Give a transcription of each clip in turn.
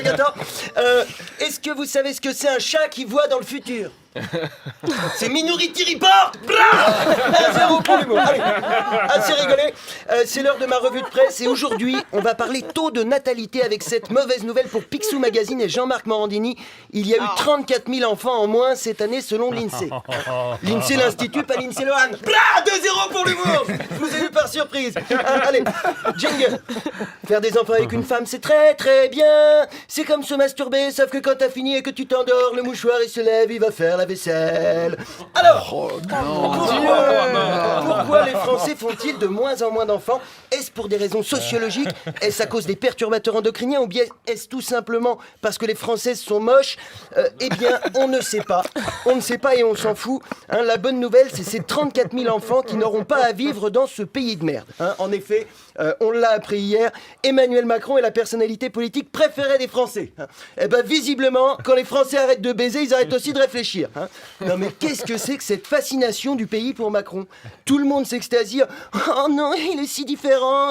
Attends. Est-ce que vous savez ce que c'est un chat qui voit dans le futur? C'est Minority Report. 1-0 pour l'humour. Allez, assez rigolé. C'est l'heure de ma revue de presse et aujourd'hui, on va parler taux de natalité avec cette mauvaise nouvelle pour Picsou Magazine et Jean-Marc Morandini. Il y a eu 34 000 enfants en moins cette année selon l'INSEE. L'INSEE l'Institut, pas l'INSEE Lohan. 2-0 pour l'humour. Je vous ai eu par surprise. Allez, jingle. Faire des enfants avec une femme, c'est très très bien. C'est comme se masturber, sauf que quand t'as fini et que tu t'endors, le mouchoir il se lève, il va faire la vaisselle. Alors, pourquoi les Français font-ils de moins en moins d'enfants? Est-ce pour des raisons sociologiques? Est-ce à cause des perturbateurs endocriniens? Ou bien est-ce tout simplement parce que les Françaises sont moches? Eh bien, on ne sait pas. On ne sait pas et on s'en fout. Hein, la bonne nouvelle, c'est ces 34 000 enfants qui n'auront pas à vivre dans ce pays de merde. Hein, en effet, on l'a appris hier, Emmanuel Macron est la personnalité politique préférée des Français. Hein. Eh ben, visiblement, quand les Français arrêtent de baiser, ils arrêtent aussi de réfléchir. Hein. Non mais qu'est-ce que c'est que cette fascination du pays pour Macron? Tout le monde s'extasie. Oh non, il est si différent.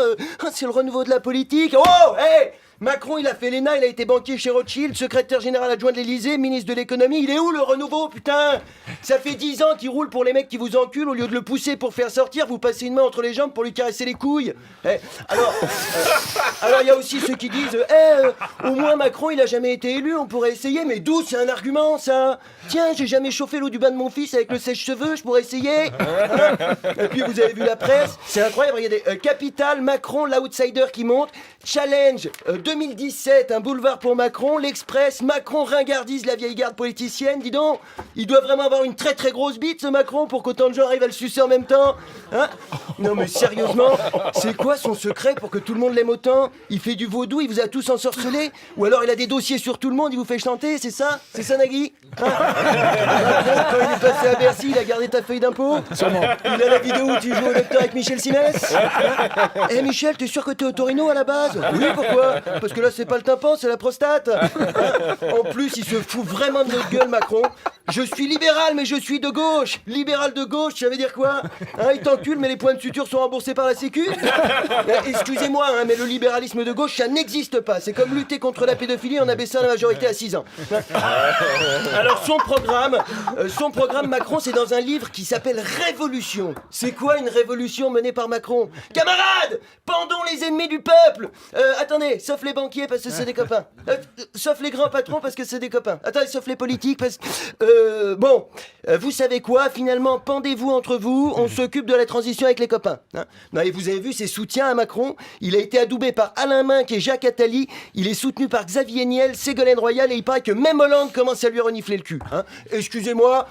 C'est le renouveau de la politique. Oh, hey! Macron, il a fait l'ENA, il a été banquier chez Rothschild, secrétaire général adjoint de l'Élysée, ministre de l'économie. Il est où le renouveau, putain? Ça fait 10 ans qu'il roule pour les mecs qui vous enculent. Au lieu de le pousser pour faire sortir, vous passez une main entre les jambes pour lui caresser les couilles. Alors, il y a aussi ceux qui disent au moins Macron, il a jamais été élu, on pourrait essayer. Mais d'où c'est un argument, ça? Tiens, j'ai jamais chauffé l'eau du bain de mon fils avec le sèche-cheveux, je pourrais essayer. Et puis vous avez vu la presse, c'est incroyable, regardez, Capital, Macron, l'outsider qui monte, Challenge, 2017, un boulevard pour Macron, l'Express, Macron ringardise la vieille garde politicienne, dis donc, il doit vraiment avoir une très très grosse bite ce Macron pour qu'autant de gens arrivent à le sucer en même temps. Hein? Non mais sérieusement, c'est quoi son secret pour que tout le monde l'aime autant? Il fait du vaudou, il vous a tous ensorcelés? Ou alors il a des dossiers sur tout le monde, il vous fait chanter, c'est ça? C'est ça Nagui? Hein? Quand il est passé à Bercy, il a gardé ta feuille d'impôt? Sûrement. Il a la vidéo où tu joues au docteur avec Michel Simès? Eh Michel, t'es sûr que t'es Torino à la base? Oui, pourquoi? Parce que là c'est pas le tympan, c'est la prostate. En plus, il se fout vraiment de notre gueule Macron. Je suis libéral, mais je suis de gauche. Libéral de gauche, ça veut dire quoi? Hein, il t'encule, mais les points de suture sont remboursés par la Sécu? Excusez-moi, hein, mais le libéralisme de gauche, ça n'existe pas. C'est comme lutter contre la pédophilie en abaissant la majorité à 6 ans. Alors, son programme Macron, c'est dans un livre qui s'appelle Révolution. C'est quoi une révolution menée par Macron? Camarades, pendons les ennemis du peuple. Attendez, sauf les banquiers parce que c'est des copains. Sauf les grands patrons parce que c'est des copains. Attendez, sauf les politiques parce que... vous savez quoi? Finalement, pendez-vous entre vous, on s'occupe de la transition avec les copains. Hein, non, et vous avez vu ses soutiens à Macron? Il a été adoubé par Alain Minc et Jacques Attali. Il est soutenu par Xavier Niel, Ségolène Royal et il paraît que même Hollande commence à lui renifler le cul. Hein. Excusez-moi,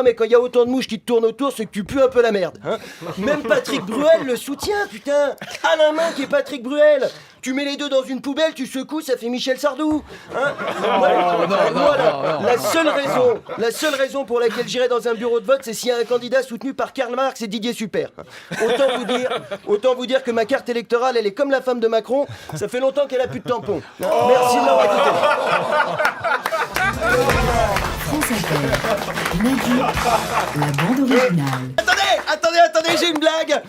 mais quand il y a autant de mouches qui te tournent autour, c'est que tu pues un peu la merde. Hein. Même Patrick Bruel le soutient, putain. Alain Minc et Patrick Bruel. Tu mets les deux dans une poubelle, tu secoues, ça fait Michel Sardou. Hein? La seule raison pour laquelle j'irai dans un bureau de vote, c'est s'il y a un candidat soutenu par Karl Marx et Didier Super. Autant vous dire que ma carte électorale, elle est comme la femme de Macron, ça fait longtemps qu'elle a plus de tampons. Merci de m'avoir écouté. France Inter, Nagui, la bande originale. Attendez, j'ai une blague.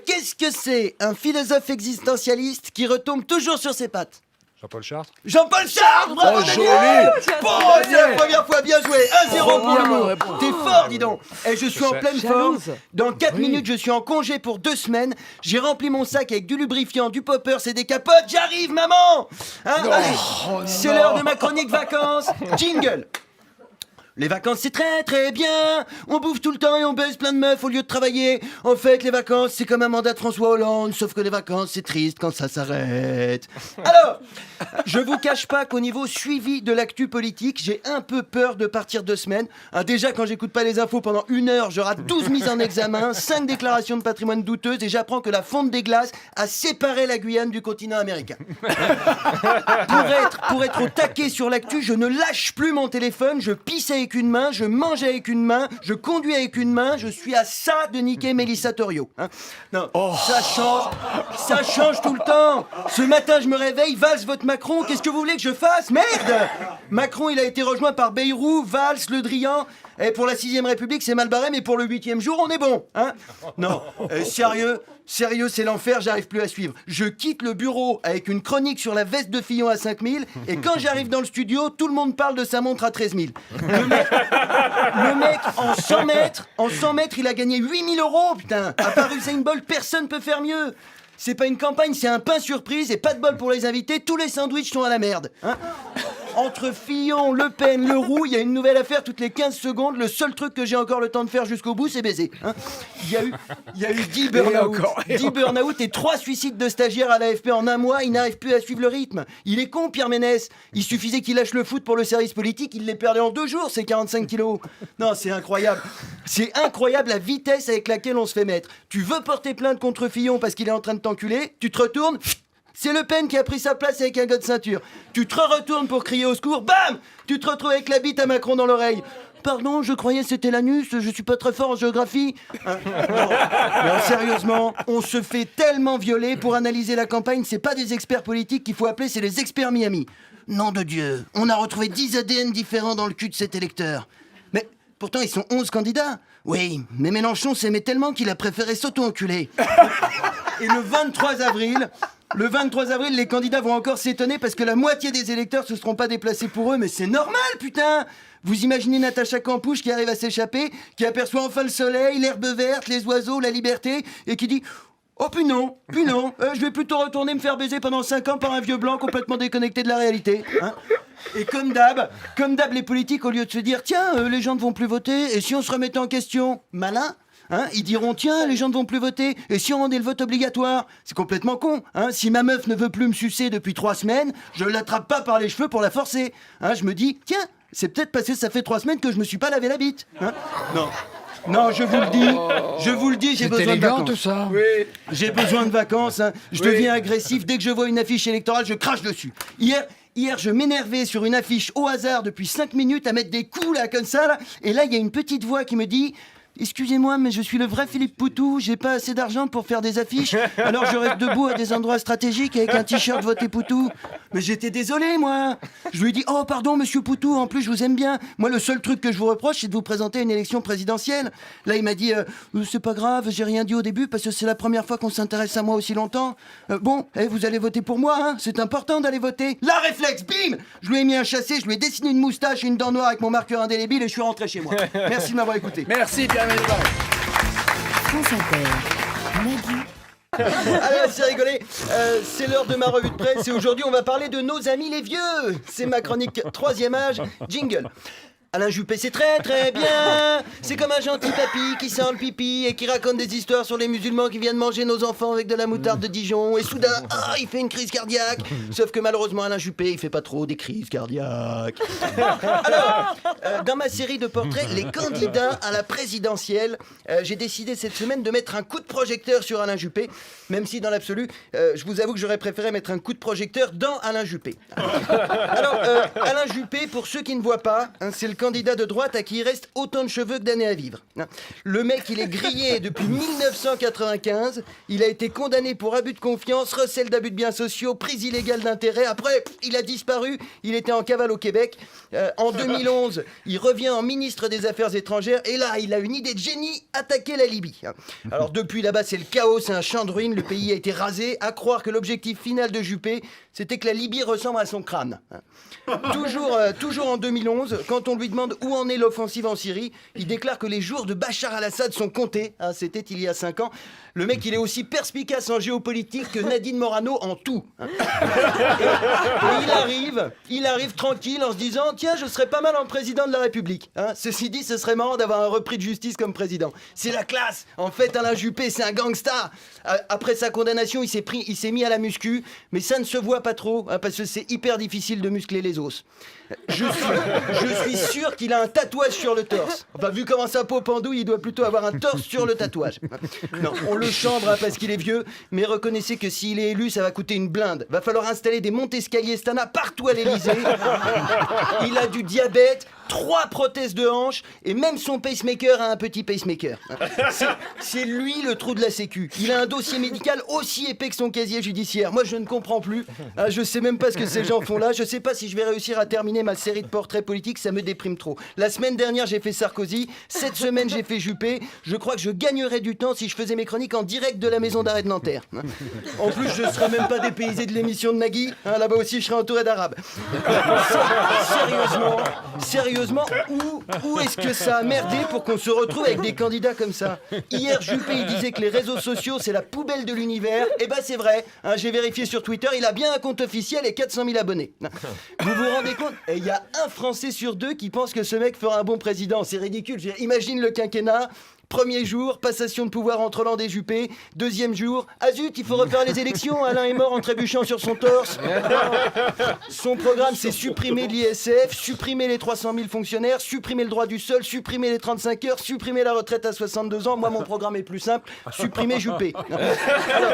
Qu'est-ce que c'est un philosophe existentialiste qui retombe toujours sur ses pattes? Jean-Paul Chartres. Jean-Paul Chartres, bravo Daniel. Bon, c'est la première fois, bien joué. 1-0 pour l'humour. T'es fort, dis donc. Et je suis en pleine forme. Dans 4 minutes, je suis en congé pour 2 semaines. J'ai rempli mon sac avec du lubrifiant, du popper, c'est des capotes. J'arrive, maman. Hein, allez, c'est l'heure de ma chronique vacances. Jingle. Les vacances c'est très très bien. On bouffe tout le temps et on baise plein de meufs au lieu de travailler. En fait les vacances c'est comme un mandat de François Hollande. Sauf que les vacances c'est triste quand ça s'arrête. Alors, je vous cache pas qu'au niveau suivi de l'actu politique, j'ai un peu peur de partir 2 semaines. Hein, déjà quand j'écoute pas les infos pendant 1 heure, je rate 12 mises en examen, 5 déclarations de patrimoine douteuses et j'apprends que la fonte des glaces a séparé la Guyane du continent américain. Pour être au taquet sur l'actu, je ne lâche plus mon téléphone, je pisse avec une main, je mange avec une main, je conduis avec une main, je suis à ça de niquer Mélissa Torio. Hein. Non, ça change tout le temps. Ce matin, je me réveille, Valls vote Macron, qu'est-ce que vous voulez que je fasse? Merde! Macron, il a été rejoint par Bayrou, Valls, Le Drian. Et pour la 6ème République, c'est mal barré, mais pour le 8e jour, on est bon, hein? Non, sérieux, c'est l'enfer, j'arrive plus à suivre. Je quitte le bureau avec une chronique sur la veste de Fillon à 5 000, et quand j'arrive dans le studio, tout le monde parle de sa montre à 13 000. Le mec, en 100 mètres, il a gagné 8 000 €, putain. À part Usain Bolt, personne peut faire mieux. C'est pas une campagne, c'est un pain surprise, et pas de bol pour les invités, tous les sandwichs sont à la merde, hein. Entre Fillon, Le Pen, Leroux, il y a une nouvelle affaire toutes les 15 secondes. Le seul truc que j'ai encore le temps de faire jusqu'au bout, c'est baiser, hein. Il y a eu 10 burn-out et 3 suicides de stagiaires à l'AFP en un mois. Il n'arrive plus à suivre le rythme. Il est con, Pierre Ménès. Il suffisait qu'il lâche le foot pour le service politique, il les perdait en 2 jours, ces 45 kilos. Non, c'est incroyable. C'est incroyable la vitesse avec laquelle on se fait mettre. Tu veux porter plainte contre Fillon parce qu'il est en train de t'enculer, tu te retournes... C'est Le Pen qui a pris sa place avec un gars de ceinture. Tu te retournes pour crier au secours, bam! Tu te retrouves avec la bite à Macron dans l'oreille. Pardon, je croyais que c'était l'anus, je suis pas très fort en géographie. Non, sérieusement, on se fait tellement violer. Pour analyser la campagne, c'est pas des experts politiques qu'il faut appeler, c'est les experts Miami. Nom de Dieu, on a retrouvé 10 ADN différents dans le cul de cet électeur. Mais pourtant, ils sont 11 candidats. Oui, mais Mélenchon s'aimait tellement qu'il a préféré s'auto-enculer. Et le 23 avril, les candidats vont encore s'étonner parce que la moitié des électeurs se seront pas déplacés pour eux. Mais c'est normal, putain! Vous imaginez Natacha Campouche qui arrive à s'échapper, qui aperçoit enfin le soleil, l'herbe verte, les oiseaux, la liberté, et qui dit... Oh puis non, je vais plutôt retourner me faire baiser pendant 5 ans par un vieux blanc complètement déconnecté de la réalité, hein. Et comme d'hab, les politiques, au lieu de se dire « Tiens, les gens ne vont plus voter, et si on se remettait en question ?» Malin, hein, ils diront « Tiens, les gens ne vont plus voter, et si on rendait le vote obligatoire ?» C'est complètement con, hein. Si ma meuf ne veut plus me sucer depuis 3 semaines, je l'attrape pas par les cheveux pour la forcer, hein. Je me dis « Tiens, c'est peut-être parce que ça fait 3 semaines que je me suis pas lavé la bite, hein. » Non, je vous le dis, j'ai besoin de vacances. Tout ça. Oui. J'ai besoin de vacances, hein. Je deviens agressif. Dès que je vois une affiche électorale, je crache dessus. Hier, je m'énervais sur une affiche au hasard depuis 5 minutes à mettre des coups là, comme ça, là. Et là, il y a une petite voix qui me dit... Excusez-moi, mais je suis le vrai Philippe Poutou, j'ai pas assez d'argent pour faire des affiches, alors je reste debout à des endroits stratégiques avec un t-shirt voté Poutou. Mais j'étais désolé, moi. Je lui ai dit, oh pardon, monsieur Poutou, en plus je vous aime bien. Moi, le seul truc que je vous reproche, c'est de vous présenter à une élection présidentielle. Là, il m'a dit, c'est pas grave, j'ai rien dit au début parce que c'est la première fois qu'on s'intéresse à moi aussi longtemps. Bon, vous allez voter pour moi, hein, c'est important d'aller voter. Là, réflexe, bim! Je lui ai mis un chassé, je lui ai dessiné une moustache et une dent noire avec mon marqueur indélébile et je suis rentré chez moi. Merci de m'avoir écouté. Merci, Pierre Ménès. France Inter. Nagui. Allez, c'est rigolé. C'est l'heure de ma revue de presse et aujourd'hui on va parler de nos amis les vieux. C'est ma chronique 3e âge. Jingle. Alain Juppé, c'est très très bien. C'est comme un gentil papy qui sent le pipi et qui raconte des histoires sur les musulmans qui viennent manger nos enfants avec de la moutarde de Dijon. Et soudain, il fait une crise cardiaque. Sauf que malheureusement, Alain Juppé, il fait pas trop des crises cardiaques. Alors, dans ma série de portraits, les candidats à la présidentielle, j'ai décidé cette semaine de mettre un coup de projecteur sur Alain Juppé, même si dans l'absolu, je vous avoue que j'aurais préféré mettre un coup de projecteur dans Alain Juppé. Alors, Alain Juppé, pour ceux qui ne voient pas, hein, c'est le candidat de droite à qui il reste autant de cheveux que d'années à vivre. Le mec, il est grillé depuis 1995. Il a été condamné pour abus de confiance, recel d'abus de biens sociaux, prise illégale d'intérêt. Après, il a disparu. Il était en cavale au Québec. En 2011, il revient en ministre des Affaires étrangères. Et là, il a une idée de génie, attaquer la Libye. Alors depuis là-bas, c'est le chaos, c'est un champ de ruines. Le pays a été rasé. À croire que l'objectif final de Juppé, c'était que la Libye ressemble à son crâne. Toujours en 2011, quand on lui demande où en est l'offensive en Syrie, il déclare que les jours de Bachar al-Assad sont comptés. C'était il y a 5 ans. Le mec, il est aussi perspicace en géopolitique que Nadine Morano en tout. Et il arrive tranquille en se disant « Tiens, je serais pas mal en président de la République. » Ceci dit, ce serait marrant d'avoir un repris de justice comme président. C'est la classe. En fait, Alain Juppé, c'est un gangsta. Après sa condamnation, il s'est mis à la muscu, mais ça ne se voit pas trop, parce que c'est hyper difficile de muscler les os. Je suis sûr qu'il a un tatouage sur le torse. Enfin, vu comment sa peau pendouille, il doit plutôt avoir un torse sur le tatouage. Non, on le chambre parce qu'il est vieux, mais reconnaissez que s'il est élu, ça va coûter une blinde. Va falloir installer des monte-escaliers Stana partout à l'Élysée. Il a du diabète, 3 prothèses de hanche, et même son pacemaker a un petit pacemaker. C'est lui le trou de la sécu. Il a un dossier médical aussi épais que son casier judiciaire. Moi, je ne comprends plus. Je sais même pas ce que ces gens font là. Je sais pas si je vais réussir à terminer ma série de portraits politiques. Ça me déprime m'exprime trop. La semaine dernière, j'ai fait Sarkozy. Cette semaine, j'ai fait Juppé. Je crois que je gagnerais du temps si je faisais mes chroniques en direct de la maison d'arrêt de Nanterre. En plus, je serais même pas dépaysé de l'émission de Nagui. Là-bas aussi, je serais entouré d'Arabes. Sérieusement, où est-ce que ça a merdé pour qu'on se retrouve avec des candidats comme ça? Hier, Juppé, il disait que les réseaux sociaux, c'est la poubelle de l'univers. Eh ben, c'est vrai. J'ai vérifié sur Twitter, il a bien un compte officiel et 400 000 abonnés. Vous vous rendez compte? Il y a un Français sur deux qui pense que ce mec fera un bon président. C'est ridicule. Imagine le quinquennat. Premier jour, passation de pouvoir entre Hollande et Juppé. Deuxième jour, zut, il faut refaire les élections. Alain est mort en trébuchant sur son torse. Son programme, c'est supprimer l'ISF, supprimer les 300 000 fonctionnaires, supprimer le droit du sol, supprimer les 35 heures, supprimer la retraite à 62 ans. Moi, mon programme est plus simple, supprimer Juppé. Alors,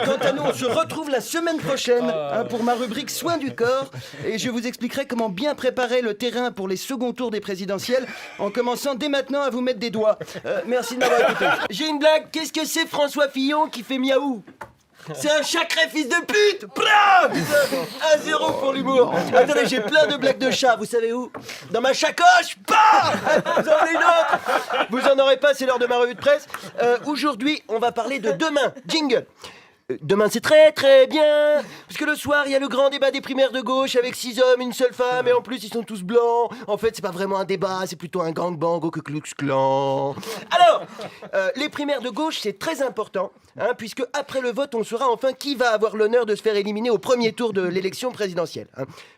quant à nous, on se retrouve la semaine prochaine pour ma rubrique Soins du corps. Et je vous expliquerai comment bien préparer le terrain pour les seconds tours des présidentielles en commençant dès maintenant à vous mettre des doigts. Merci de m'avoir écouté. J'ai une blague. Qu'est-ce que c'est François Fillon qui fait miaou? C'est un chacré fils de pute. 1-0 pour l'humour. Attendez, j'ai plein de blagues de chat. Vous savez où? Dans ma sacoche. Vous en avez une autre? Vous en aurez pas, c'est l'heure de ma revue de presse. Aujourd'hui, on va parler de demain. Jingle. Demain c'est très très bien, parce que le soir il y a le grand débat des primaires de gauche avec 6 hommes, une seule femme, et en plus ils sont tous blancs. En fait c'est pas vraiment un débat, c'est plutôt un gangbang au Ku Klux Klan. Alors, les primaires de gauche c'est très important, puisque après le vote on saura enfin qui va avoir l'honneur de se faire éliminer au premier tour de l'élection présidentielle.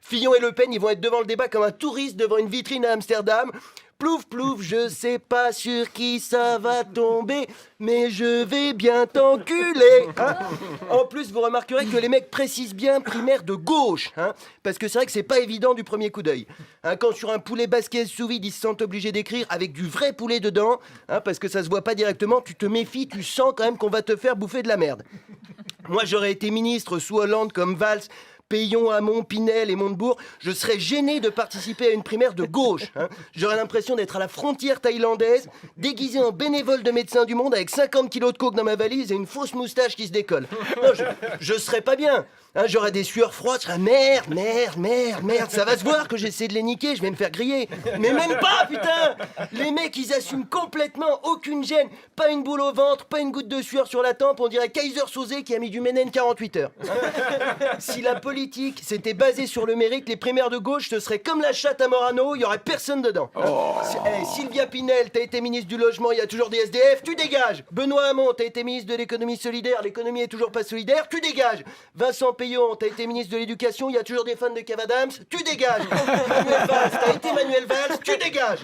Fillon et Le Pen ils vont être devant le débat comme un touriste devant une vitrine à Amsterdam. Plouf, plouf, je sais pas sur qui ça va tomber, mais je vais bien t'enculer. En plus, vous remarquerez que les mecs précisent bien primaire de gauche, parce que c'est vrai que c'est pas évident du premier coup d'œil. Quand sur un poulet basquez sous vide, ils se sentent obligés d'écrire avec du vrai poulet dedans, parce que ça se voit pas directement, tu te méfies, tu sens quand même qu'on va te faire bouffer de la merde. Moi, j'aurais été ministre sous Hollande comme Valls, Payon, Hamon, Pinel et Montebourg, je serais gêné de participer à une primaire de gauche. J'aurais l'impression d'être à la frontière thaïlandaise, déguisé en bénévole de Médecins du Monde avec 50 kilos de coke dans ma valise et une fausse moustache qui se décolle. Non, je serais pas bien. J'aurais des sueurs froides, je serais merde, ça va se voir que j'essaie de les niquer, je vais me faire griller. Mais même pas, putain! Les mecs, ils assument complètement, aucune gêne, pas une boule au ventre, pas une goutte de sueur sur la tempe, on dirait Kaiser Soze qui a mis du Ménène 48 heures. Si la politique s'était basée sur le mérite, les primaires de gauche, ce serait comme la chatte à Morano, il y aurait personne dedans. Sylvia Pinel, t'as été ministre du logement, il y a toujours des SDF, tu dégages. Benoît Hamon, t'as été ministre de l'économie solidaire, l'économie est toujours pas solidaire, tu dégages. Vincent Payon, t'as été ministre de l'éducation, il y a toujours des fans de Kev Adams, tu dégages. Manuel Valls, t'as été Manuel Valls, tu dégages.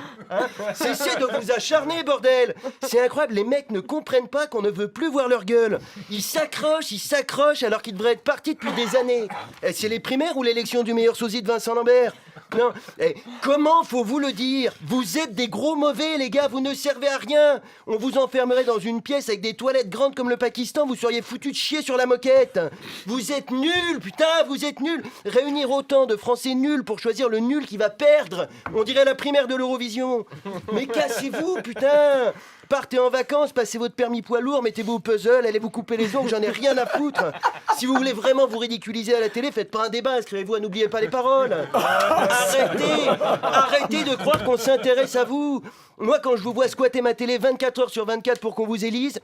Cessez de vous acharner, bordel. C'est incroyable, les mecs ne comprennent pas qu'on ne veut plus voir leur gueule. Ils s'accrochent alors qu'ils devraient être partis depuis des années. C'est les primaires ou l'élection du meilleur sosie de Vincent Lambert? Non. Comment faut vous le dire? Vous êtes des gros mauvais, les gars, vous ne servez à rien. On vous enfermerait dans une pièce avec des toilettes grandes comme le Pakistan, vous seriez foutus de chier sur la moquette. Vous êtes nuls, putain, vous êtes nuls. Réunir autant de Français nuls pour choisir le nul qui va perdre, on dirait la primaire de l'Eurovision. Mais cassez-vous, putain. Partez en vacances, passez votre permis poids lourd, mettez-vous au puzzle, allez vous couper les ongles, j'en ai rien à foutre. Si vous voulez vraiment vous ridiculiser à la télé, faites pas un débat, inscrivez-vous à N'oubliez pas les paroles. Arrêtez de croire qu'on s'intéresse à vous. Moi, quand je vous vois squatter ma télé 24 heures sur 24 pour qu'on vous élise,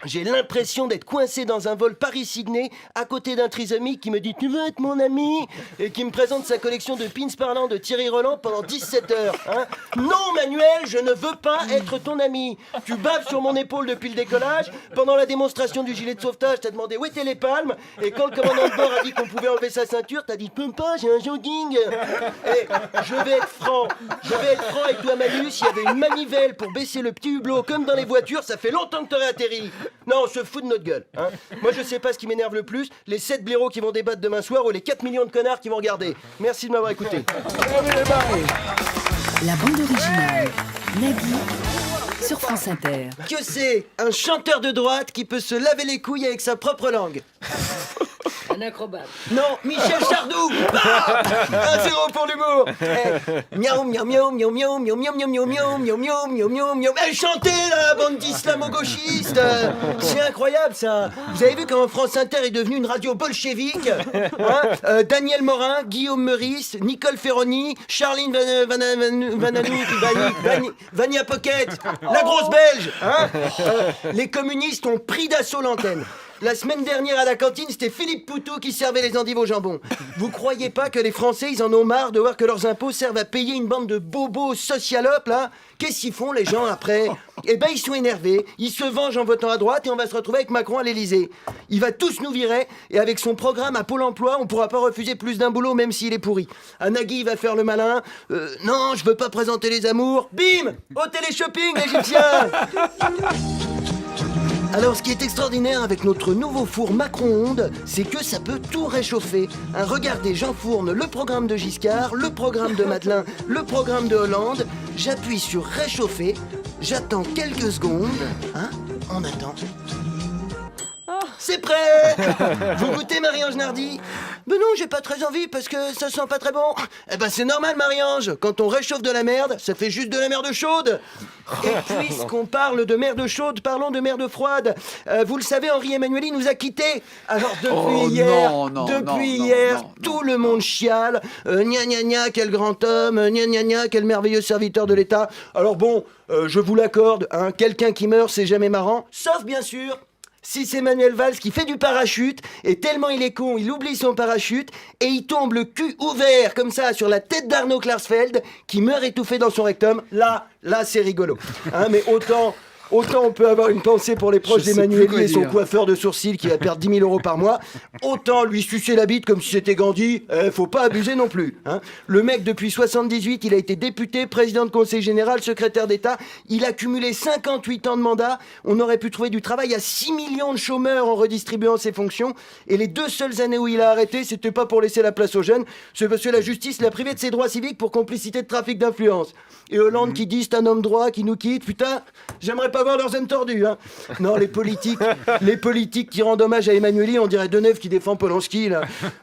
j'ai l'impression d'être coincé dans un vol Paris-Sydney à côté d'un trisomique qui me dit « Tu veux être mon ami ?» et qui me présente sa collection de pins parlants de Thierry Roland pendant 17 heures. Non, Manuel, je ne veux pas être ton ami. Tu baves sur mon épaule depuis le décollage. Pendant la démonstration du gilet de sauvetage, t'as demandé « Où étaient les palmes ?» et quand le commandant de bord a dit qu'on pouvait enlever sa ceinture, t'as dit « Peux pas, j'ai un jogging. » Et je vais être franc avec toi, Manu. S'il y avait une manivelle pour baisser le petit hublot comme dans les voitures, ça fait longtemps que t'aurais atterri. Non, on se fout de notre gueule. Moi, je sais pas ce qui m'énerve le plus, les 7 blaireaux qui vont débattre demain soir ou les 4 millions de connards qui vont regarder. Merci de m'avoir écouté. La bande originale, Nagui, sur France Inter. Que c'est un chanteur de droite qui peut se laver les couilles avec sa propre langue. Un acrobate. Non, Michel Sardou. 1-0 pour l'humour. Miaou, miaou, miaou, miaou, miaou, miaou, miaou, miaou, miaou, miaou, miaou, miaou, miaou, miaou. Chantez la bande d'islamo-gauchistes. C'est incroyable ça. Vous avez vu comment France Inter est devenue une radio bolchevique, hein? Daniel Morin, Guillaume Meurice, Nicole Ferroni, Charline Vania Pocket, la grosse belge, hein? Les communistes ont pris d'assaut l'antenne. La semaine dernière à la cantine, c'était Philippe Poutou qui servait les endives au jambon. Vous croyez pas que les Français, ils en ont marre de voir que leurs impôts servent à payer une bande de bobos socialopes, là? Qu'est-ce qu'ils font, les gens, après? Eh ben, ils sont énervés, ils se vengent en votant à droite et on va se retrouver avec Macron à l'Élysée. Il va tous nous virer et avec son programme à Pôle emploi, on pourra pas refuser plus d'un boulot même s'il est pourri. Nagui, il va faire le malin. Non, je veux pas présenter les amours. Bim! Au télé-shopping, l'Égyptien! Alors, ce qui est extraordinaire avec notre nouveau four Macron-ondes, c'est que ça peut tout réchauffer. Regardez, j'enfourne le programme de Giscard, le programme de Madelin, le programme de Hollande. J'appuie sur réchauffer, j'attends quelques secondes. Hein? On attend. C'est prêt! Vous goûtez, Marie-Ange Nardi? Ben non, j'ai pas très envie parce que ça sent pas très bon. Eh ben c'est normal, Marie-Ange. Quand on réchauffe de la merde, ça fait juste de la merde chaude. Et puisqu'on parle de merde chaude, parlons de merde froide. Vous le savez, Henri Emmanuelli nous a quittés. Alors depuis hier, tout le monde chiale. Gna gna gna, quel grand homme. Gna gna gna, quel merveilleux serviteur de l'État. Alors bon, je vous l'accorde, hein, quelqu'un qui meurt, c'est jamais marrant. Sauf bien sûr... si c'est Manuel Valls qui fait du parachute, et tellement il est con, il oublie son parachute, et il tombe le cul ouvert, comme ça, sur la tête d'Arnaud Klarsfeld, qui meurt étouffé dans son rectum. Là, c'est rigolo. Hein, mais autant on peut avoir une pensée pour les proches d'Emmanuelli et son coiffeur de sourcils qui va perdre 10 000 € par mois, autant lui sucer la bite comme si c'était Gandhi, faut pas abuser non plus. Hein. Le mec, depuis 78, il a été député, président de conseil général, secrétaire d'État, il a cumulé 58 ans de mandat, on aurait pu trouver du travail à 6 millions de chômeurs en redistribuant ses fonctions, et les 2 seules années où il a arrêté, c'était pas pour laisser la place aux jeunes, c'est parce que la justice l'a privé de ses droits civiques pour complicité de trafic d'influence. Et Hollande qui dit c'est un homme droit qui nous quitte, putain, j'aimerais pas voir leurs ailes tordues, hein. Non, les politiques qui rendent hommage à Emmanuelli, on dirait Deneuve qui défend Polanski, là.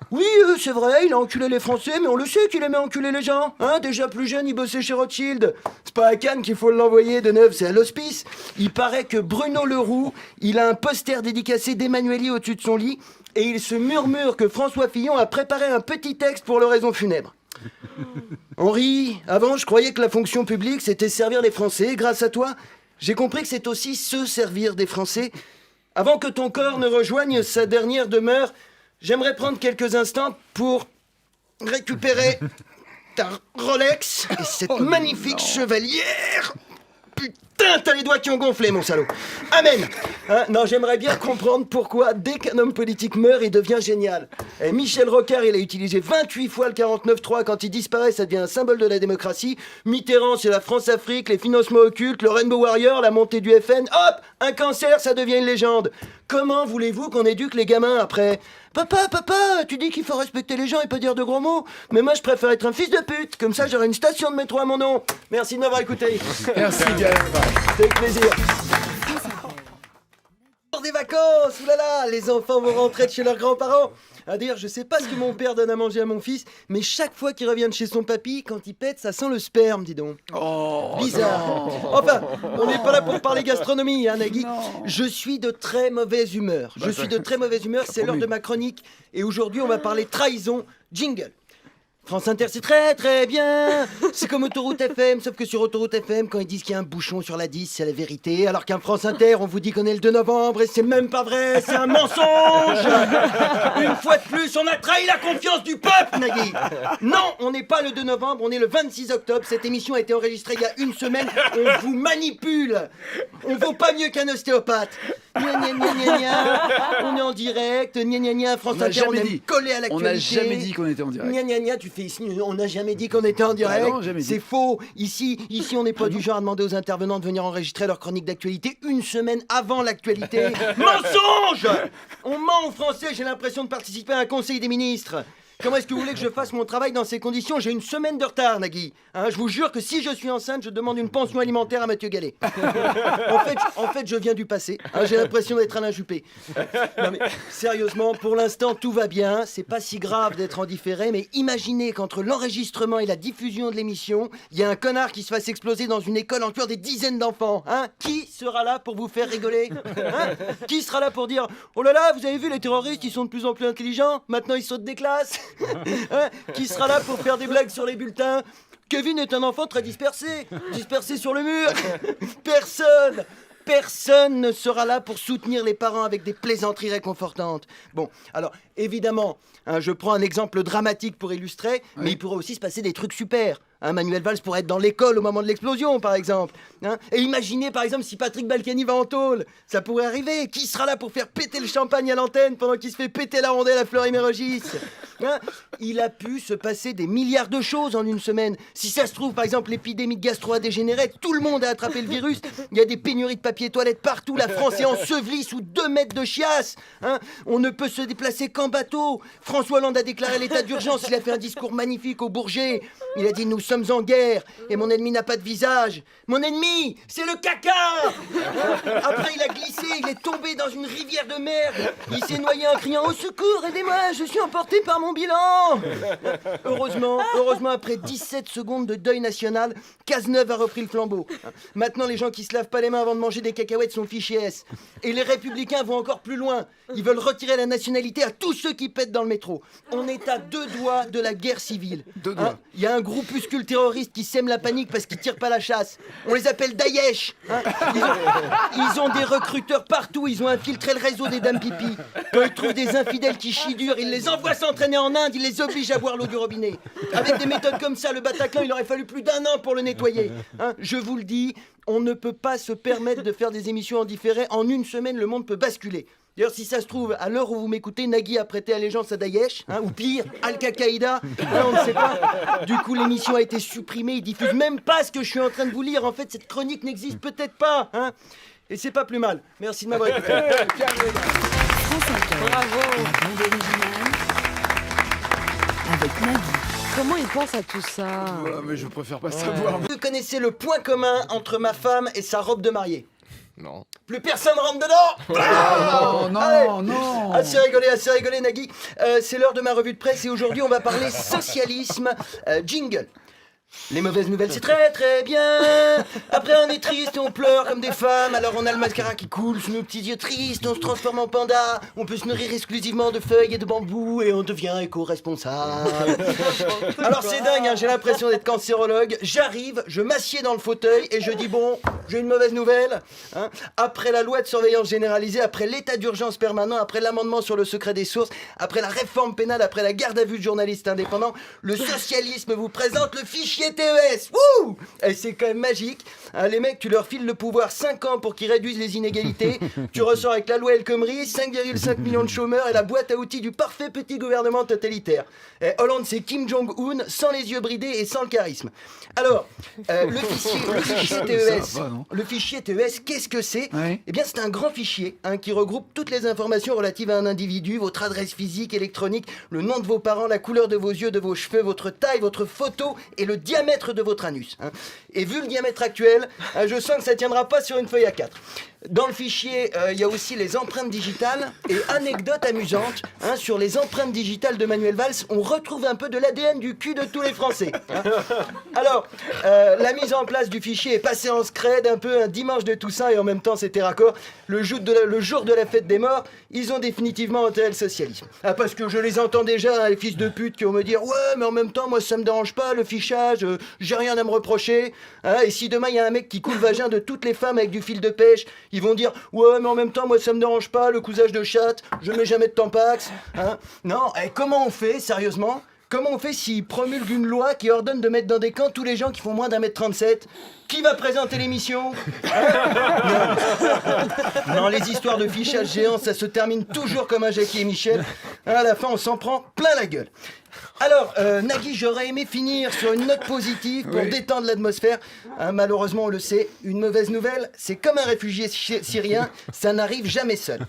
Oui, c'est vrai, il a enculé les Français, mais on le sait qu'il aimait enculer les gens, hein. Déjà plus jeune, il bossait chez Rothschild. C'est pas à Cannes qu'il faut l'envoyer, Deneuve, c'est à l'hospice. Il paraît que Bruno Leroux, il a un poster dédicacé d'Emmanuelli au-dessus de son lit, et il se murmure que François Fillon a préparé un petit texte pour l'oraison funèbre. Henri, avant je croyais que la fonction publique c'était servir les Français. Grâce à toi, j'ai compris que c'est aussi se servir des Français. Avant que ton corps ne rejoigne sa dernière demeure, j'aimerais prendre quelques instants pour récupérer ta Rolex et cette magnifique chevalière. Putain, t'as les doigts qui ont gonflé, mon salaud. Amen. Hein, non, j'aimerais bien comprendre pourquoi, dès qu'un homme politique meurt, il devient génial. Et Michel Rocard, il a utilisé 28 fois le 49.3. Quand il disparaît, ça devient un symbole de la démocratie. Mitterrand, c'est la France-Afrique, les financements occultes, le Rainbow Warrior, la montée du FN. Hop, un cancer, ça devient une légende. Comment voulez-vous qu'on éduque les gamins après ? Papa, tu dis qu'il faut respecter les gens et pas dire de gros mots. Mais moi, je préfère être un fils de pute. Comme ça, j'aurai une station de métro à mon nom. Merci de m'avoir écouté. Merci, Gaël. Avec plaisir. Pour des vacances, oulala, les enfants vont rentrer de chez leurs grands-parents. D'ailleurs, je sais pas ce que mon père donne à manger à mon fils, mais chaque fois qu'il revient de chez son papy, quand il pète, ça sent le sperme, dis donc. Oh, bizarre. Non. Enfin, on n'est pas là pour parler gastronomie, hein, Nagui. Je suis de très mauvaise humeur. C'est l'heure de ma chronique. Et aujourd'hui, on va parler trahison. Jingle. France Inter, c'est très très bien. C'est comme Autoroute FM, sauf que sur Autoroute FM, quand ils disent qu'il y a un bouchon sur la 10, c'est la vérité. Alors qu'un France Inter, on vous dit qu'on est le 2 novembre et c'est même pas vrai, c'est un mensonge. Une fois de plus, on a trahi la confiance du peuple, Nagui. Non, on n'est pas le 2 novembre, on est le 26 octobre. Cette émission a été enregistrée il y a une semaine. On vous manipule. On vaut pas mieux qu'un ostéopathe. Gna gna gna gna gna. On est en direct. Gna gna gna. France Inter, on est collé à l'actualité. On n'a jamais dit qu'on était en direct. Gna gna gna. Tu fais ici. On n'a jamais dit qu'on était en direct. Ah non, jamais dit. C'est faux. Ici, on n'est pas du genre à demander aux intervenants de venir enregistrer leur chronique d'actualité une semaine avant l'actualité. Mensonge. On ment aux Français. J'ai l'impression de participer à un conseil des ministres. Comment est-ce que vous voulez que je fasse mon travail dans ces conditions? J'ai une semaine de retard, Nagui. Hein, je vous jure que si je suis enceinte, je demande une pension alimentaire à Mathieu Gallet. En fait, je viens du passé. Hein, j'ai l'impression d'être Alain Juppé. Non mais, sérieusement, pour l'instant, tout va bien. C'est pas si grave d'être en différé, mais imaginez qu'entre l'enregistrement et la diffusion de l'émission, il y a un connard qui se fasse exploser dans une école en tuant des dizaines d'enfants. Hein, qui sera là pour vous faire rigoler? Hein, qui sera là pour dire « Oh là là, vous avez vu, les terroristes, ils sont de plus en plus intelligents. Maintenant, ils sautent des classes. » Hein, qui sera là pour faire des blagues sur les bulletins? Kevin est un enfant très dispersé sur le mur. Personne ne sera là pour soutenir les parents avec des plaisanteries réconfortantes. Bon, alors, évidemment, hein, je prends un exemple dramatique pour illustrer, mais il pourrait aussi se passer des trucs super. Hein, Manuel Valls pourrait être dans l'école au moment de l'explosion, par exemple. Hein, et imaginez, par exemple, si Patrick Balkany va en tôle. Ça pourrait arriver. Qui sera là pour faire péter le champagne à l'antenne pendant qu'il se fait péter la rondelle à Fleury-Mérogis? Hein, il a pu se passer des milliards de choses en une semaine. Si ça se trouve, par exemple, l'épidémie de gastro a dégénéré, tout le monde a attrapé le virus. Il y a des pénuries de papier toilette partout. La France est ensevelie sous 2 mètres de chiasse. Hein, on ne peut se déplacer qu'en bateau. François Hollande a déclaré l'état d'urgence. Il a fait un discours magnifique au Bourget. Il a dit « Nous sommes en guerre et mon ennemi n'a pas de visage. Mon ennemi, c'est le caca !» Après, il a glissé, il est tombé dans une rivière de merde. Il s'est noyé en criant « Au secours, aidez-moi, je suis emporté par mon bilan !» Heureusement, après 17 secondes de deuil national, Cazeneuve a repris le flambeau. Maintenant, les gens qui se lavent pas les mains avant de manger des cacahuètes sont fichés S. Et les Républicains vont encore plus loin. Ils veulent retirer la nationalité à tous ceux qui pètent dans le métro. On est à 2 doigts de la guerre civile. 2 doigts. Hein, y a un groupuscule terroriste qui sème la panique parce qu'ils tirent pas la chasse. On les appelle Daesh. Hein, ils ont des recruteurs partout. Ils ont infiltré le réseau des dames pipi. Quand ils trouvent des infidèles qui chient dur, ils les envoient s'entraîner en Inde. Ils les obligent à boire l'eau du robinet. Avec des méthodes comme ça, le Bataclan, il aurait fallu plus d'1 an pour le nettoyer. Hein, je vous le dis, on ne peut pas se permettre de faire des émissions en différé. En une semaine, le monde peut basculer. D'ailleurs, si ça se trouve, à l'heure où vous m'écoutez, Nagui a prêté allégeance à Daesh, hein, ou pire, Al-Qaïda, hein, on ne sait pas. Du coup, l'émission a été supprimée, ils diffusent même pas ce que je suis en train de vous lire. En fait, cette chronique n'existe peut-être pas. Hein. Et c'est pas plus mal. Merci de m'avoir écouté. France Inter. Bravo. La bande originale avec Nagui. Comment il pense à tout ça? Ouais, mais je préfère pas savoir. Vous connaissez le point commun entre ma femme et sa robe de mariée? Non. Plus personne rentre dedans. Oh non, Allez. non. Assez rigolé, Nagui. C'est l'heure de ma revue de presse et aujourd'hui, on va parler socialisme. Jingle. Les mauvaises nouvelles, c'est très très bien. Après, on est triste et on pleure comme des femmes. Alors, on a le mascara qui coule sous nos petits yeux tristes. On se transforme en panda. On peut se nourrir exclusivement de feuilles et de bambou. Et on devient éco-responsable. Alors, c'est dingue, hein, j'ai l'impression d'être cancérologue. J'arrive, je m'assieds dans le fauteuil et je dis bon, j'ai une mauvaise nouvelle. Hein. Après la loi de surveillance généralisée, après l'état d'urgence permanent, après l'amendement sur le secret des sources, après la réforme pénale, après la garde à vue de journalistes indépendants, le socialisme vous présente le fichier TES. Wouh! Et c'est quand même magique. Hein, les mecs, tu leur files le pouvoir 5 ans pour qu'ils réduisent les inégalités. Tu ressors avec la loi El Khomri, 5,5 millions de chômeurs et la boîte à outils du parfait petit gouvernement totalitaire. Et Hollande, c'est Kim Jong-un, sans les yeux bridés et sans le charisme. Alors, le fichier TES, Ça va, non le fichier TES, qu'est-ce que c'est? Ouais. Eh bien, c'est un grand fichier hein, qui regroupe toutes les informations relatives à un individu, votre adresse physique, électronique, le nom de vos parents, la couleur de vos yeux, de vos cheveux, votre taille, votre photo et le diamètre de votre anus. Hein. Et vu le diamètre actuel, je sens que ça tiendra pas sur une feuille A4. Dans le fichier, il y a aussi les empreintes digitales et anecdote amusante hein, sur les empreintes digitales de Manuel Valls. On retrouve un peu de l'ADN du cul de tous les Français. Hein. Alors, la mise en place du fichier est passée en scred, un peu un dimanche de Toussaint et en même temps c'était raccord. Le jour de la fête des morts, ils ont définitivement enterré le socialisme. Ah, parce que je les entends déjà, hein, les fils de pute qui vont me dire « Ouais, mais en même temps, moi ça me dérange pas, le fichage, j'ai rien à me reprocher. Hein, » Et si demain il y a un mec qui coule le vagin de toutes les femmes avec du fil de pêche, ils vont dire « Ouais, mais en même temps, moi ça me dérange pas, le cousage de chatte, je mets jamais de tampax. Hein. » Non, et comment on fait, sérieusement? Comment on fait s'ils promulguent une loi qui ordonne de mettre dans des camps tous les gens qui font moins d'1m37? Qui va présenter l'émission? Non, les histoires de fichage géant, ça se termine toujours comme un Jackie et Michel. À la fin, on s'en prend plein la gueule. Alors, Nagui, j'aurais aimé finir sur une note positive pour détendre l'atmosphère. Malheureusement, on le sait, une mauvaise nouvelle, c'est comme un réfugié syrien, ça n'arrive jamais seul.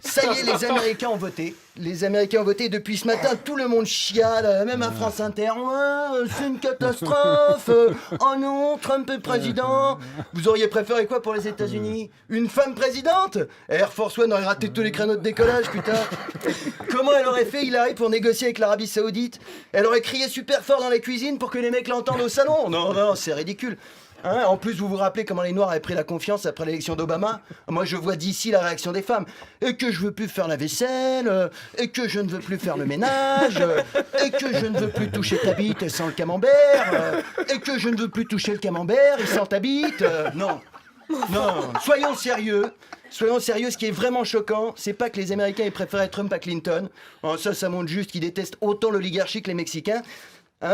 Ça y est, les Américains ont voté. Les Américains ont voté. Depuis ce matin, tout le monde chiale, même à France Inter. Ouais, c'est une catastrophe. Oh non, Trump est président. Vous auriez préféré quoi pour les États-Unis? Une femme présidente? Air Force One aurait raté tous les créneaux de décollage, putain. Comment elle aurait fait Hillary pour négocier avec l'Arabie Saoudite? Elle aurait crié super fort dans la cuisine pour que les mecs l'entendent au salon? Non, non, c'est ridicule. En plus, vous vous rappelez comment les Noirs avaient pris la confiance après l'élection d'Obama? Moi, je vois d'ici la réaction des femmes. Et que je veux plus faire la vaisselle, et que je ne veux plus faire le ménage, et que je ne veux plus toucher ta bite sans le camembert, et que je ne veux plus toucher le camembert et sans ta bite. Non, non, soyons sérieux. Soyons sérieux, ce qui est vraiment choquant, c'est pas que les Américains aient préféré Trump à Clinton. Ça montre juste qu'ils détestent autant l'oligarchie que les Mexicains.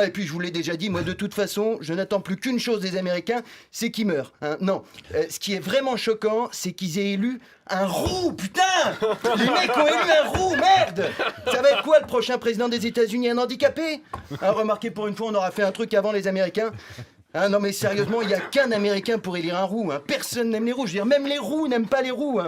Et puis je vous l'ai déjà dit, moi de toute façon, je n'attends plus qu'une chose des Américains, c'est qu'ils meurent. Non, ce qui est vraiment choquant, c'est qu'ils aient élu un roux, putain! Les mecs ont élu un roux, merde! Ça va être quoi le prochain président des États-Unis, un handicapé? Remarquez, pour une fois, on aura fait un truc avant les Américains. Non mais sérieusement, il n'y a qu'un Américain pour élire un roux. Personne n'aime les roux, je veux dire, même les roux n'aiment pas les roux.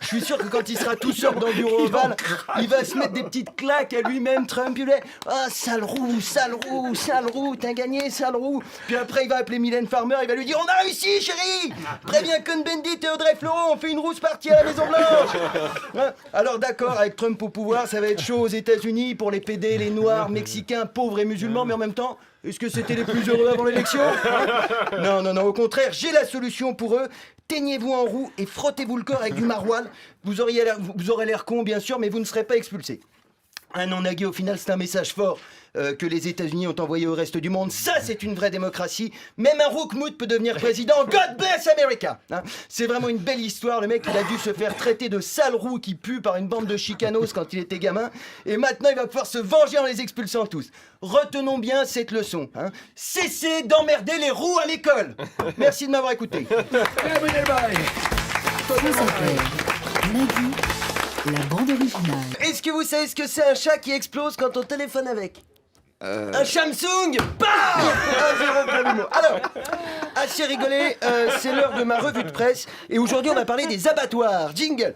Je suis sûr que quand il sera tout seul dans le bureau ovale, il va se mettre des petites claques à lui-même, Trump. Il va dire, ah, sale roux, t'as gagné, sale roux. Puis après, il va appeler Mylène Farmer, il va lui dire, on a réussi, chérie. Préviens Cohn-Bendit et Audrey Fleurot, on fait une rousse partie à la Maison-Blanche. Alors d'accord, avec Trump au pouvoir, ça va être chaud aux États-Unis pour les PD, les Noirs, Mexicains, pauvres et musulmans, mais en même temps, est-ce que c'était les plus heureux avant l'élection? Non, non, non, au contraire, j'ai la solution pour eux. Teignez-vous en roux et frottez-vous le corps avec du maroilles. Vous aurez l'air con, bien sûr, mais vous ne serez pas expulsé. Non, Nagui, au final, c'est un message fort que les États-Unis ont envoyé au reste du monde. Ça, c'est une vraie démocratie. Même un roukmout peut devenir président. God bless America. C'est vraiment une belle histoire. Le mec, il a dû se faire traiter de sale roux qui pue par une bande de chicanos quand il était gamin. Et maintenant, il va pouvoir se venger en les expulsant tous. Retenons bien cette leçon. Cessez d'emmerder les roux à l'école. Merci de m'avoir écouté. Nagui, la bande originale. Est-ce que vous savez ce que c'est un chat qui explose quand on téléphone avec? Un Samsung. Bam. Alors, assez rigolé, c'est l'heure de ma revue de presse. Et aujourd'hui, on va parler des abattoirs. Jingle.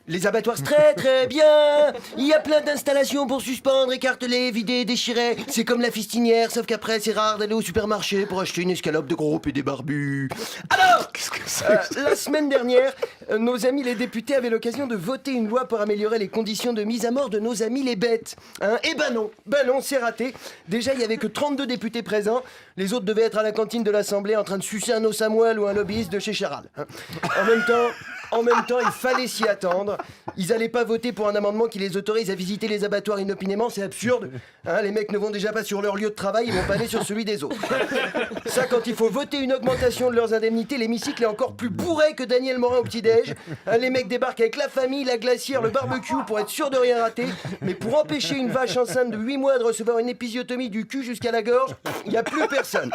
Les abattoirs, c'est très très bien. Il y a plein d'installations pour suspendre, écarteler, vider, déchirer. C'est comme la fistinière, sauf qu'après c'est rare d'aller au supermarché pour acheter une escalope de gros et des barbus. Alors, qu'est-ce que c'est la semaine dernière, nos amis les députés avaient l'occasion de voter une loi pour améliorer les conditions de mise à mort de nos amis les bêtes. Et ben non, c'est raté. Déjà, il y avait que 32 députés présents. Les autres devaient être à la cantine de l'Assemblée en train de sucer un os à moelle ou un lobbyiste de chez Charal. En même temps, il fallait s'y attendre. Ils allaient pas voter pour un amendement qui les autorise à visiter les abattoirs inopinément, c'est absurde. Les mecs ne vont déjà pas sur leur lieu de travail, ils vont pas aller sur celui des autres. Ça, quand il faut voter une augmentation de leurs indemnités, l'hémicycle est encore plus bourré que Daniel Morin au petit-déj. Les mecs débarquent avec la famille, la glacière, le barbecue pour être sûr de rien rater. Mais pour empêcher une vache enceinte de 8 mois de recevoir une épisiotomie du cul jusqu'à la gorge, il n'y a plus personne.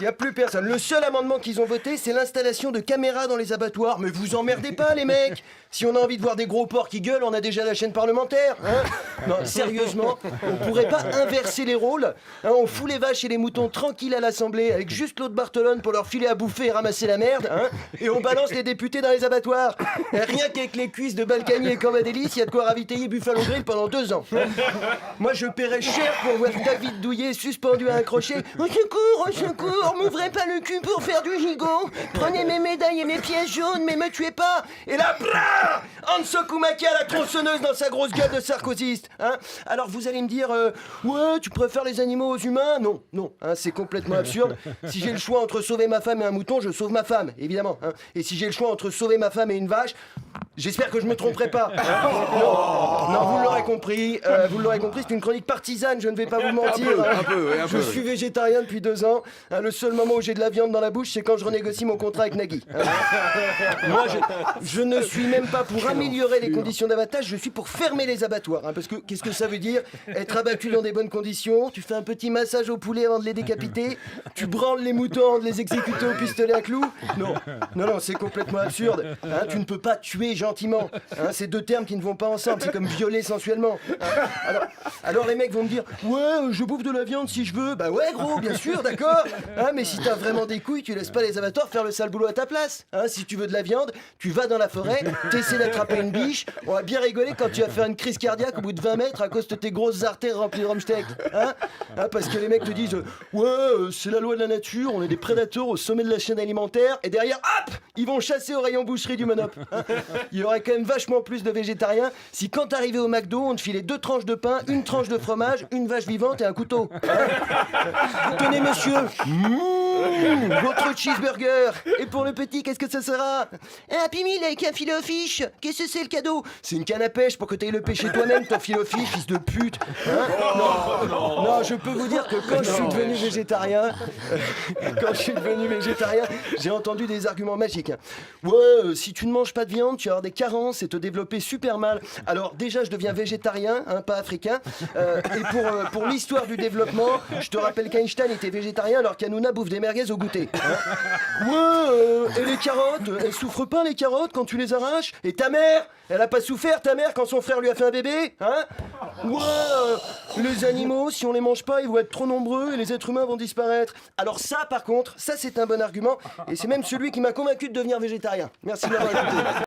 Il n'y a plus personne. Le seul amendement qu'ils ont voté, c'est l'installation de caméras dans les abattoirs. Mais vous emmerdez pas, les mecs. Si on a envie de voir des gros porcs qui gueulent, on a déjà la chaîne parlementaire. Non, sérieusement, on pourrait pas inverser les rôles. On fout les vaches et les moutons tranquilles à l'Assemblée avec juste l'eau de Bartolone pour leur filer à bouffer et ramasser la merde. Et on balance les députés dans les abattoirs. Rien qu'avec les cuisses de Balkany et Cambadélis, il y a de quoi ravitailler Buffalo Grill pendant 2 ans. Moi, je paierais cher pour voir David Douillet suspendu à un crochet. Au secours, m'ouvrez pas le cul pour faire du gigot. Prenez mes médailles et mes pièces jaunes, mais me tuez pas. Et là, Hanso Koumaki à la tronçonneuse dans sa grosse gueule de sarkozyste. Alors vous allez me dire, ouais, tu préfères les animaux aux humains? Non, c'est complètement absurde. Si j'ai le choix entre sauver ma femme et un mouton, je sauve ma femme, évidemment. Et si j'ai le choix entre sauver ma femme et une vache, j'espère que je me tromperai pas. Non, vous l'aurez compris, c'est une chronique partisane, je ne vais pas vous mentir. Un peu. Je suis végétarien depuis 2 ans. Le seul moment où j'ai de la viande dans la bouche, c'est quand je renégocie mon contrat avec Nagui. Moi, je ne suis même pas pour améliorer les conditions d'abattage, je suis pour fermer les abattoirs. Parce que qu'est-ce que ça veut dire? Être abattu dans des bonnes conditions, tu fais un petit massage aux poulets avant de les décapiter, tu branles les moutons avant de les exécuter au pistolet à clous. Non, c'est complètement absurde. Tu ne peux pas tuer Jean gentiment. Hein, c'est deux termes qui ne vont pas ensemble, c'est comme violer sensuellement. Hein. Alors les mecs vont me dire, ouais, je bouffe de la viande si je veux. Bah ouais gros, bien sûr, d'accord. Hein, mais si t'as vraiment des couilles, tu laisses pas les amateurs faire le sale boulot à ta place. Hein, si tu veux de la viande, tu vas dans la forêt, t'essaies d'attraper une biche, on va bien rigoler quand tu vas faire une crise cardiaque au bout de 20 mètres à cause de tes grosses artères remplies de rumsteak. Hein, parce que les mecs te disent, ouais, c'est la loi de la nature, on est des prédateurs au sommet de la chaîne alimentaire, et derrière, hop, ils vont chasser au rayon boucherie du Monop. Hein. Il y aurait quand même vachement plus de végétariens si quand t'arrivais au McDo, on te filait 2 tranches de pain, une tranche de fromage, une vache vivante et un couteau. Hein. Tenez monsieur, votre cheeseburger. Et pour le petit, qu'est-ce que ça sera? Un Happy Meal avec un filet au fish. Qu'est-ce que c'est le cadeau? C'est une canne à pêche pour que t'ailles le pêcher toi-même, ton filet au fish, fils de pute. Hein. Non, je peux vous dire que quand je suis devenu végétarien, j'ai entendu des arguments magiques. Ouais, si tu ne manges pas de viande, tu vas avoir des carences et te développer super mal. Alors déjà, je deviens végétarien, hein, pas africain. Et pour l'histoire du développement, je te rappelle qu'Einstein était végétarien alors qu'Hanouna bouffe des merguez au goûter. Hein. Ouais, et les carottes, elles souffrent pas les carottes quand tu les arraches? Et ta mère, elle a pas souffert ta mère quand son frère lui a fait un bébé? Hein? Ouais, les animaux, si on les mange pas, ils vont être trop nombreux et les êtres humains vont disparaître. Alors ça, par contre, ça c'est un bon argument et c'est même celui qui m'a convaincu de devenir végétarien. Merci de m'avoir écouté.